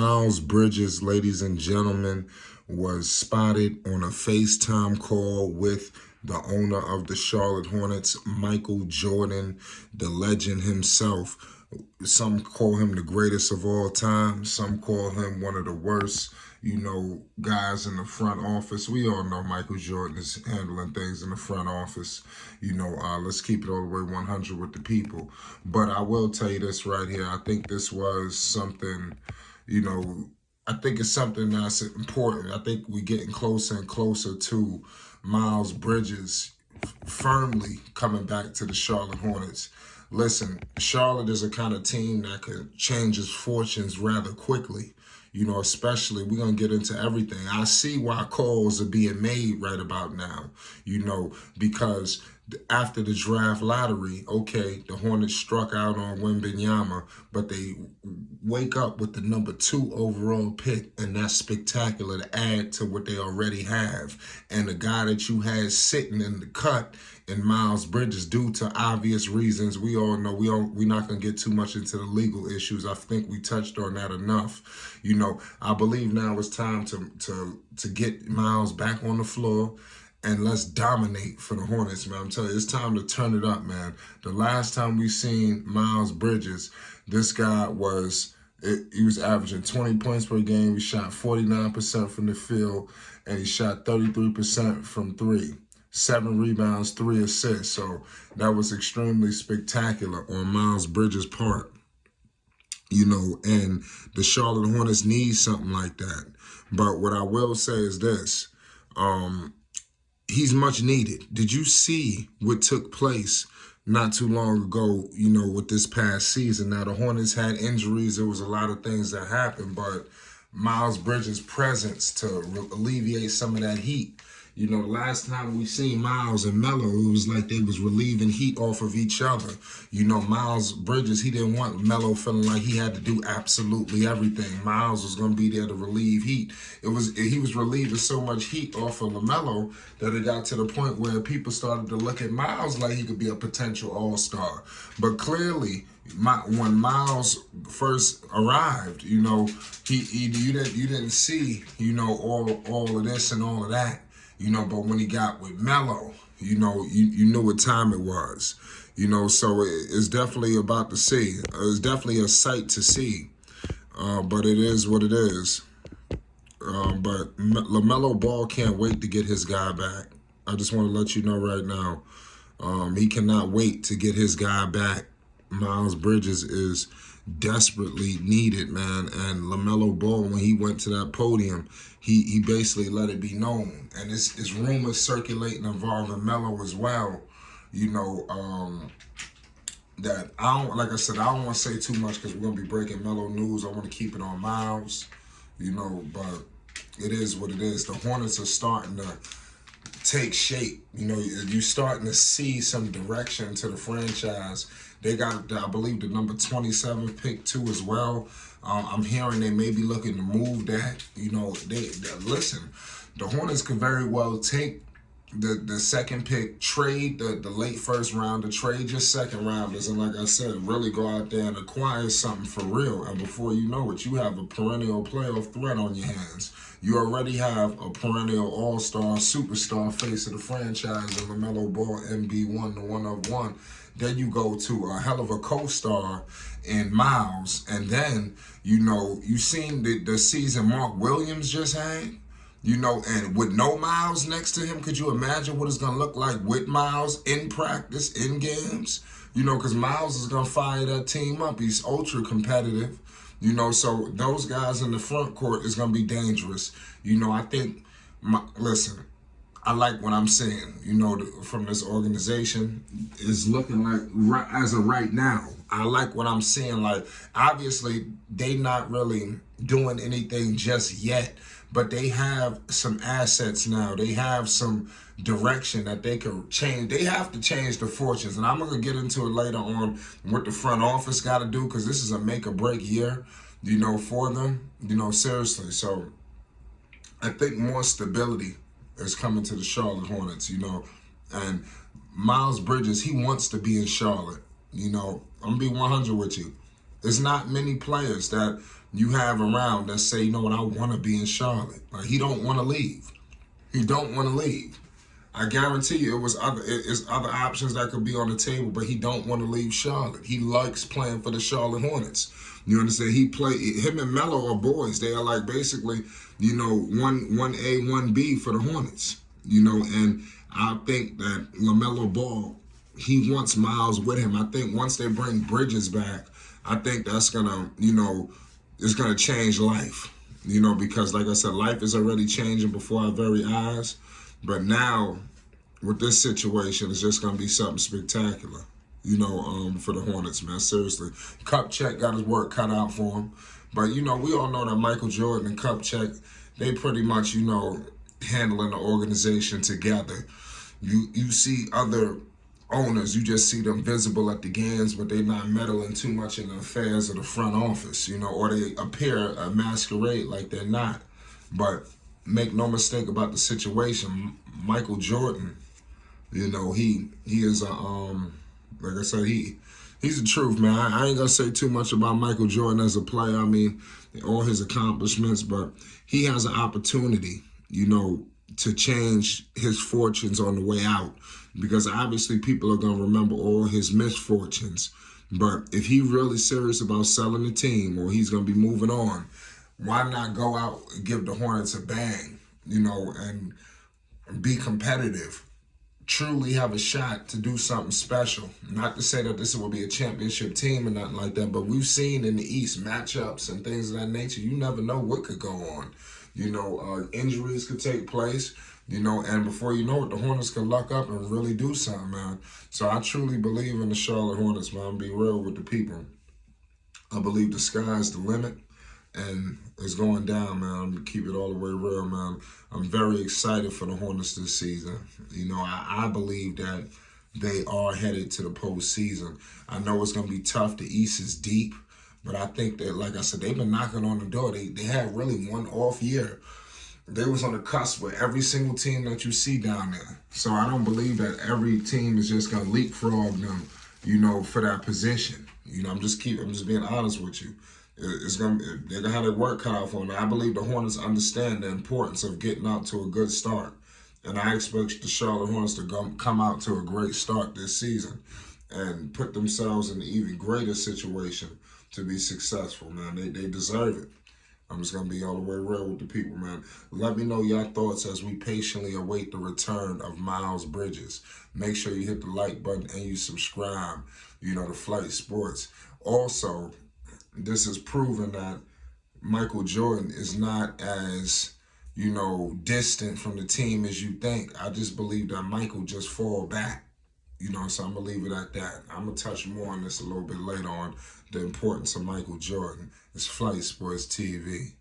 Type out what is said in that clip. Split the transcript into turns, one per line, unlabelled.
Miles Bridges, ladies and gentlemen, was spotted on a Facetime call with the owner of the Charlotte Hornets, Michael Jordan, the legend himself. Some call him the greatest of all time. Some call him one of the worst, guys in the front office. We all know Michael Jordan is handling things in the front office. Let's keep it all the way 100 with the people. But I will tell you this right here. I think this was something, I think it's something that's important. I think we're getting closer and closer to Miles Bridges firmly coming back to the Charlotte Hornets. Listen, Charlotte is a kind of team that could change its fortunes rather quickly. Especially, we're going to get into everything. I see why calls are being made right about now, because after the draft lottery, okay, the Hornets struck out on Wembanyama, but they wake up with the number 2 overall pick, and that's spectacular to add to what they already have. And the guy that you had sitting in the cut in Miles Bridges, due to obvious reasons, we all know we're not going to get too much into the legal issues. I think we touched on that enough. I believe now it's time to get Miles back on the floor and let's dominate for the Hornets, man. I'm telling you, it's time to turn it up, man. The last time we seen Miles Bridges, this guy he was averaging 20 points per game. He shot 49% from the field, and he shot 33% from 3. 7 rebounds, 3 assists. So that was extremely spectacular on Miles Bridges' part. And the Charlotte Hornets need something like that. But what I will say is this. He's much needed. Did you see what took place not too long ago, with this past season? Now, the Hornets had injuries. There was a lot of things that happened, but Miles Bridges' presence to alleviate some of that heat. The last time we seen Miles and Melo, it was like they was relieving heat off of each other. Miles Bridges, he didn't want Melo feeling like he had to do absolutely everything. Miles was going to be there to relieve heat. He was relieving so much heat off of LaMelo that it got to the point where people started to look at Miles like he could be a potential all-star. But clearly, when Miles first arrived, you didn't see, all of this and all of that. But when he got with Melo, you knew what time it was. So it's definitely about to see. It's definitely a sight to see. But it is what it is. But LaMelo Ball can't wait to get his guy back. I just want to let you know right now. He cannot wait to get his guy back. Miles Bridges is desperately needed, man. And LaMelo Ball, when he went to that podium, he basically let it be known. And it's rumors circulating involving Melo as well, that I don't want to say too much because we're going to be breaking Melo news. I want to keep it on Miles, but it is what it is. The Hornets are starting to take shape. You're starting to see some direction to the franchise. They got, I believe, the number 27 pick too as well. I'm hearing they may be looking to move that. Listen, the Hornets could very well take the second pick, trade the late first rounder, trade your second rounders, and like I said, really go out there and acquire something for real. And before you know it, you have a perennial playoff threat on your hands. You already have a perennial all-star, superstar face of the franchise in LaMelo Ball, MB1, the one of one. Then you go to a hell of a co-star in Miles. And then, you seen the season Mark Williams just had? And with no Miles next to him, could you imagine what it's going to look like with Miles in practice, in games? Because Miles is going to fire that team up. He's ultra competitive. So those guys in the front court is going to be dangerous. I think, listen, I like what I'm seeing, from this organization. Is looking like, as of right now, I like what I'm seeing. Like, obviously, they not really doing anything just yet, but they have some assets now. They have some direction that they can change. They have to change the fortunes. And I'm going to get into it later on what the front office got to do, because this is a make or break year, for them, seriously. So I think more stability is coming to the Charlotte Hornets, and Miles Bridges, he wants to be in Charlotte. I'm going to be 100 with you. There's not many players that you have around that say, you know what, I want to be in Charlotte. Like, he don't want to leave. He don't want to leave. I guarantee you it's other options that could be on the table, but he don't want to leave Charlotte. He likes playing for the Charlotte Hornets. You understand? Him and Melo are boys. They are like basically, you know, one A, one B for the Hornets. You know, and I think that LaMelo Ball, he wants Miles with him. I think once they bring Bridges back, I think that's gonna, you know, it's gonna change life. You know, because like I said, life is already changing before our very eyes. But now, with this situation, it's just going to be something spectacular, you know, for the Hornets, man. Seriously. Kupchak got his work cut out for him. But, you know, we all know that Michael Jordan and Kupchak, they pretty much, you know, handling the organization together. You see other owners, you just see them visible at the games, but they're not meddling too much in the affairs of the front office, you know, or they appear a masquerade like they're not. But make no mistake about the situation, Michael Jordan, you know, he is a like I said, he's the truth, man. I ain't gonna say too much about Michael Jordan as a player. I mean, all his accomplishments, but he has an opportunity, you know, to change his fortunes on the way out, because obviously people are gonna remember all his misfortunes. But if he really serious about selling the team, or he's gonna be moving on, why not go out and give the Hornets a bang, you know, and be competitive, truly have a shot to do something special. Not to say that this will be a championship team or nothing like that, but we've seen in the East matchups and things of that nature. You never know what could go on. You know, injuries could take place, you know, and before you know it, the Hornets could luck up and really do something, man. So I truly believe in the Charlotte Hornets, man. I'm be real with the people. I believe the sky's the limit. And it's going down, man. I'm going to keep it all the way real, man. I'm very excited for the Hornets this season. You know, I believe that they are headed to the postseason. I know it's going to be tough. The East is deep. But I think that, like I said, they've been knocking on the door. They had really one off year. They was on the cusp with every single team that you see down there. So I don't believe that every team is just going to leapfrog them, you know, for that position. You know, I'm just being honest with you. They're gonna have their work cut out for them. I believe the Hornets understand the importance of getting out to a good start, and I expect the Charlotte Hornets to come out to a great start this season and put themselves in an even greater situation to be successful. Man, they deserve it. I'm just gonna be all the way real with the people, man. Let me know your thoughts as we patiently await the return of Miles Bridges. Make sure you hit the like button and you subscribe. You know, to Flight Sports. Also, this has proven that Michael Jordan is not as, you know, distant from the team as you think. I just believe that Michael just fall back. You know, so I'm going to leave it at that. I'm going to touch more on this a little bit later on, the importance of Michael Jordan. It's Flight Sports TV.